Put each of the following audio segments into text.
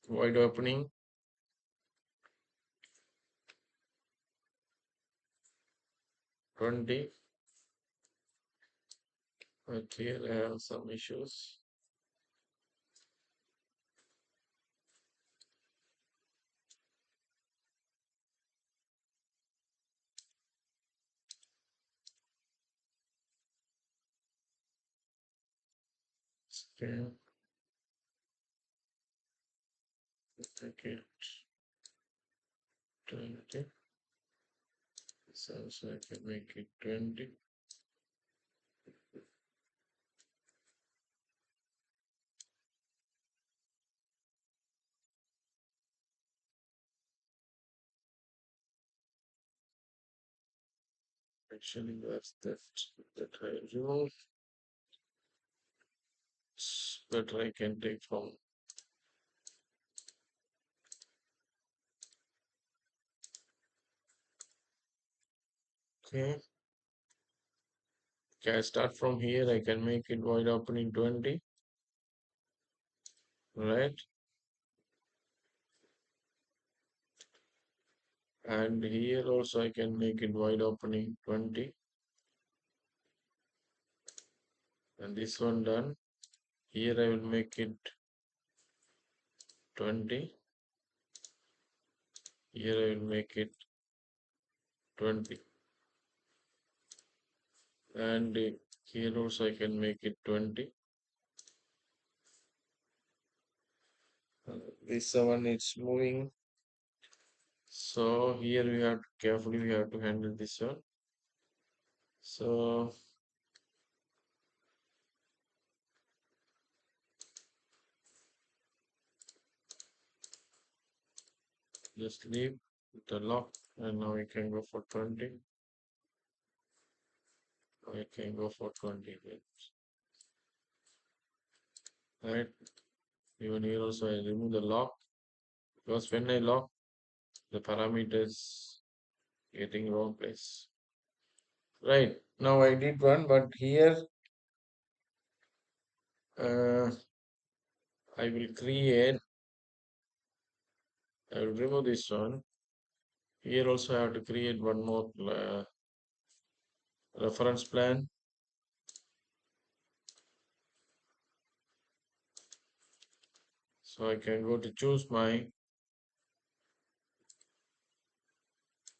wide opening 20. But here I have some issues. Okay, okay, 20. So I can make it 20. Actually, that's that I remove. Better I can take from. Okay. Okay, I start from here. I can make it wide opening 20, right? And here also I can make it wide opening 20. And this one done. Here I will make it 20. Here I will make it 20. And here also I can make it 20. This one is moving. So here we have to carefully we have to handle this one. So just leave the lock and now we can go for 20. I can go for 20 minutes. Right. Even here also I remove the lock because when I lock the parameters getting wrong place. Right. Now I did one, but here uh, I will create. I will remove this one. Here also I have to create one more reference plan. So I can go to choose my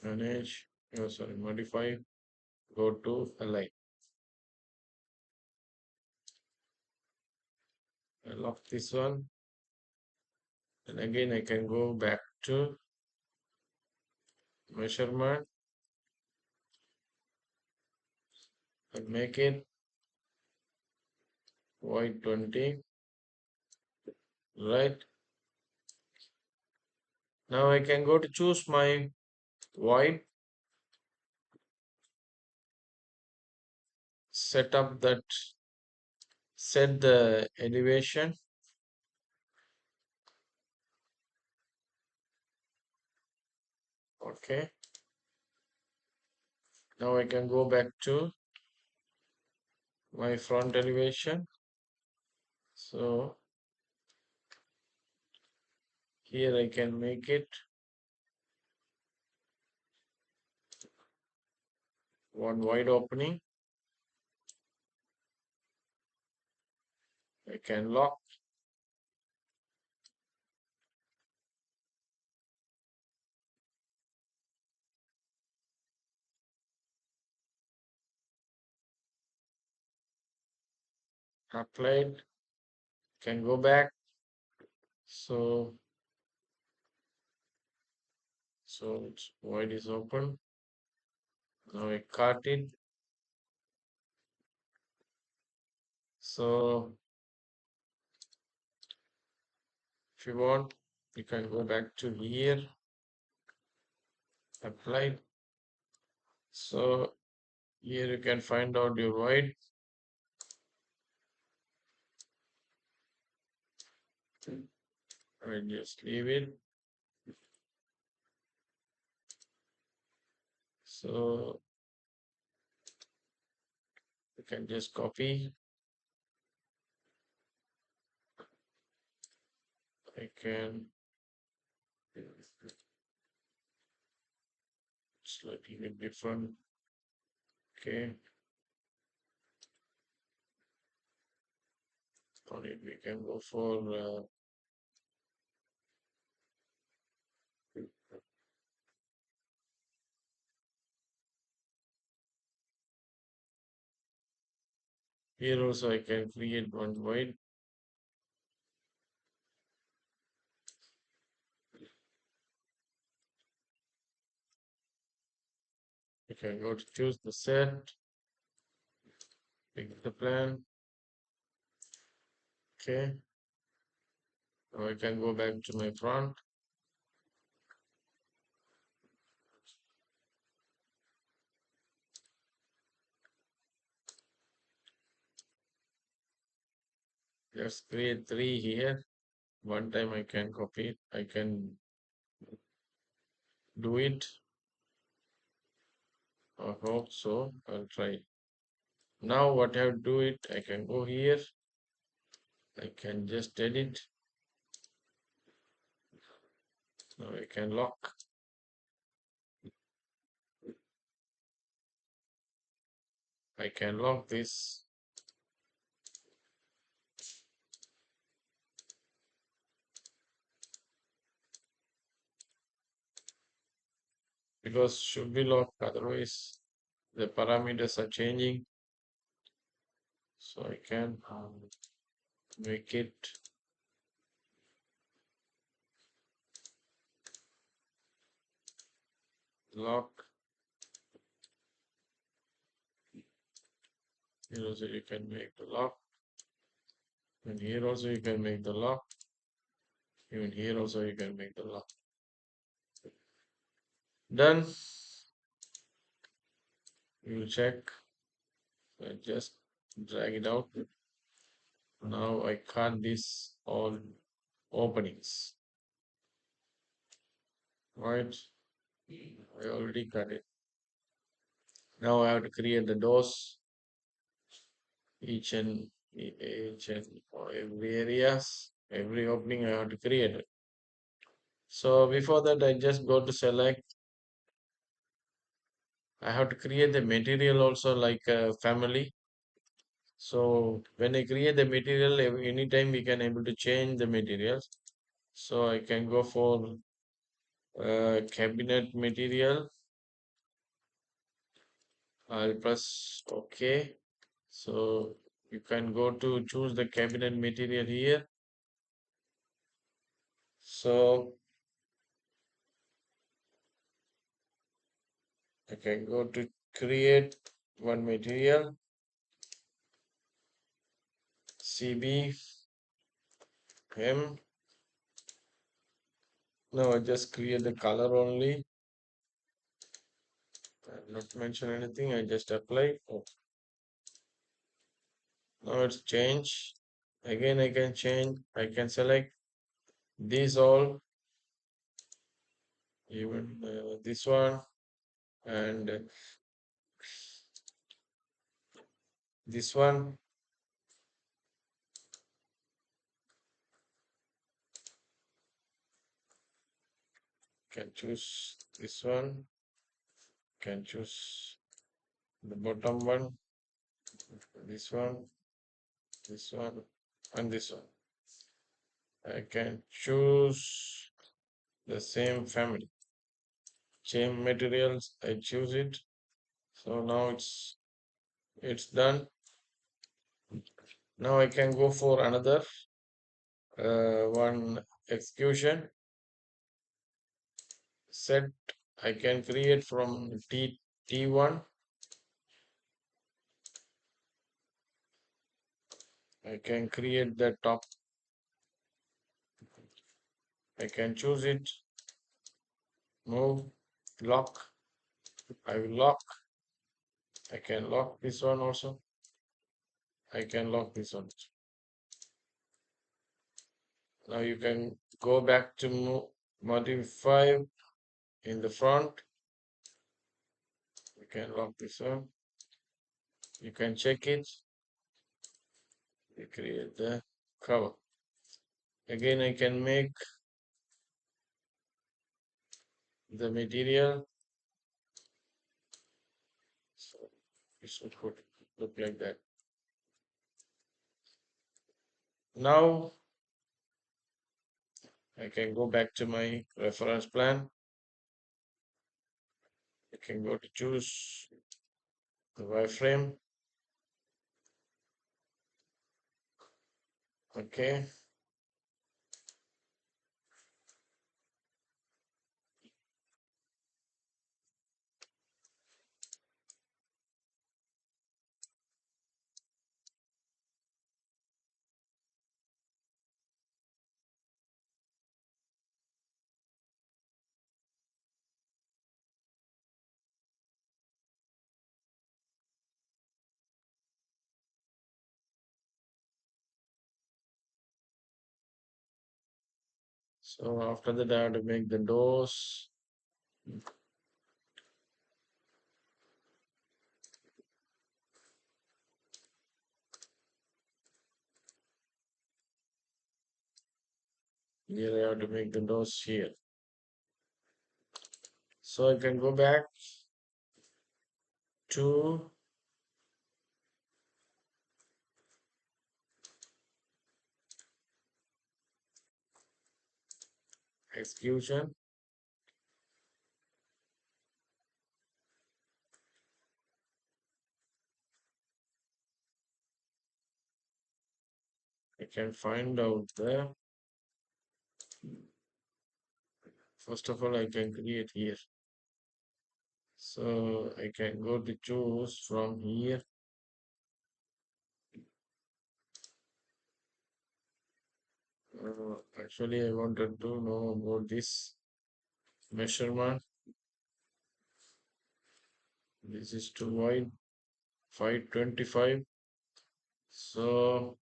manage. Oh, sorry, modify. Go to align. I lock this one, and again I can go back to measurement and make it wide 20. Right. Now I can go to choose my wide, set up that, set the elevation. Okay. Now I can go back to my front elevation. So here I can make it one wide opening. I can lock. Applied. Can go back. So it's wide is open. Now I cut it. So if you want, you can go back to here, apply. So here you can find out your wide. I just leave it. So you can just copy. I can Slightly bit different. Okay. On it, we can go for here also I can create one void. I can go to choose the set, pick the plan. Okay. Now I can go back to my front. Let's create three here. One time I can copy it. I can do it. I hope so. I'll try. Now what I have to do it, I can go here. I can just edit. Now I can lock. I can lock this. Because should be locked, otherwise the parameters are changing. So I can make it lock. Here also you can make the lock. And here also you can make the lock. Even here also you can make the lock. Done. You will check. So I just drag it out. Now I cut this all openings. Right? I already cut it. Now I have to create the doors, each and every areas, every opening I have to create it. So before that, I just go to select. I have to create the material also like a family. So when I create the material, anytime we can able to change the materials. So I can go for cabinet material. I'll press OK. So you can go to choose the cabinet material here. So I can go to create one material, CB, M. Now I just create the color only. I'll not mention anything, I just apply. Oh, now it's change. Again, I can change, I can select these all, even this one, and this one. Can choose this one, can choose the bottom one, this one, this one, and this one. I can choose the same family, same materials. I choose it. So now it's done. Now I can go for another one execution set. I can create from T1. I can create the top. I can choose it. Move, lock. I will lock. I can lock this one also. I can lock this one. Now you can go back to modify in the front. You can lock this one. You can check it. You create the cover. Again, I can make the material. So it should look like that. Now I can go back to my reference plan. I can go to choose the wireframe. Okay. So after that, I have to make the doors. Here I have to make the doors here. So I can go back to execution. I can find out there. First of all, I can create here. So I can go to choose from here. Actually, I wanted to know about this measurement. This is too wide, 525. So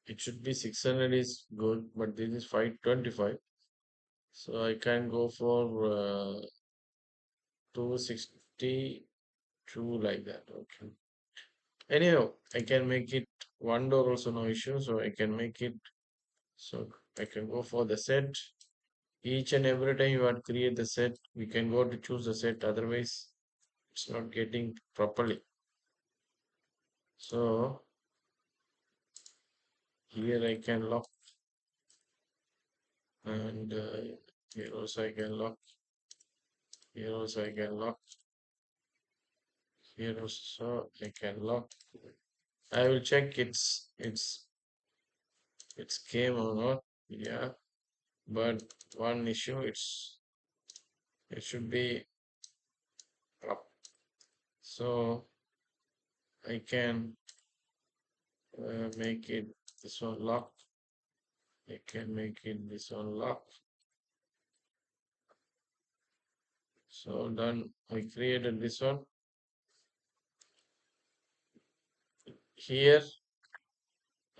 it should be 600 is good, but this is 525. So I can go for 262 like that. Okay. Anyhow, I can make it one door also no issue. So I can make it. So I can go for the set. Each and every time you want to create the set, we can go to choose the set. Otherwise, it's not getting properly. So here I can lock, and here also I can lock. Here also I can lock. Here also I can lock. I will check it's came or not. Yeah, but one issue it should be up. So I can make it this one lock. I can make it this one lock. So done. I created this one. Here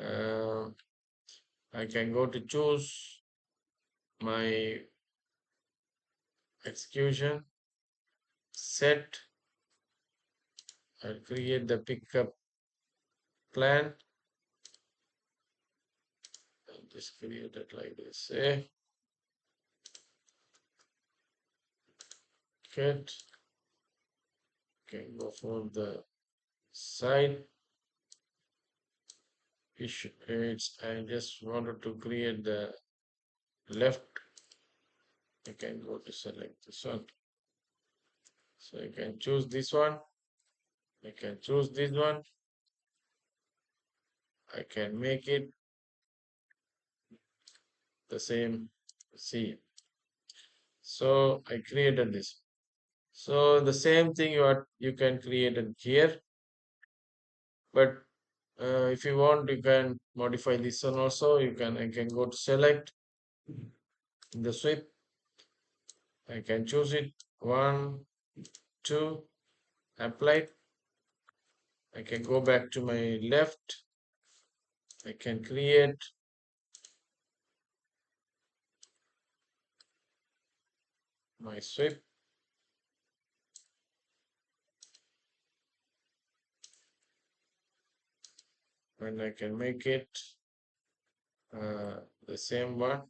uh, I can go to choose my execution set. I'll create the pickup plan. I'll just create it like this. Get can go for the side issue. I just wanted to create the left. I can go to select this one. So I can choose this one. I can choose this one. I can make it the same. See. So I created this. So the same thing you can create it here, but if you want, you can modify this one also. I can go to select in the sweep. I can choose it. One, two, apply. I can go back to my left. I can create my sweep. And I can make it the same one.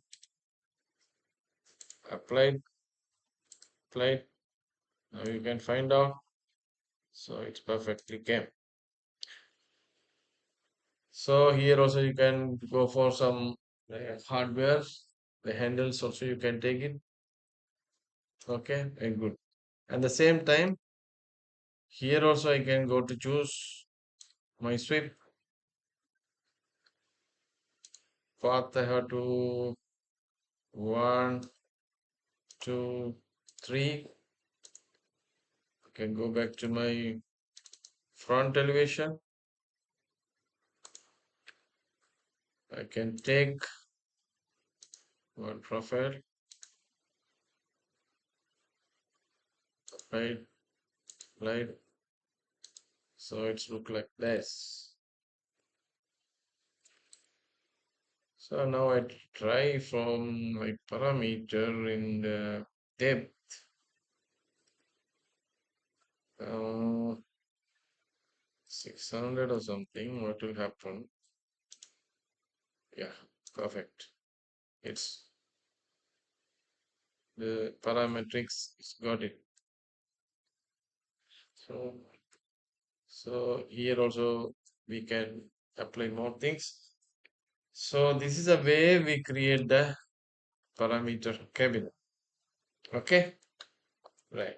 Applied. Applied. Now you can find out. So it's perfectly came. So here also you can go for some hardware. The handles also you can take it. Okay, and good. At the same time, here also I can go to choose my sweep path. I have to one, two, three. I can go back to my front elevation. I can take one profile, right, right. So it's look like this. So now I try from my parameter in the depth. Uh, 600 or something. What will happen? Yeah, perfect. It's the parametrics. It's got it. So so here also we can apply more things. So this is a way we create the parameter cabinet. Okay, right.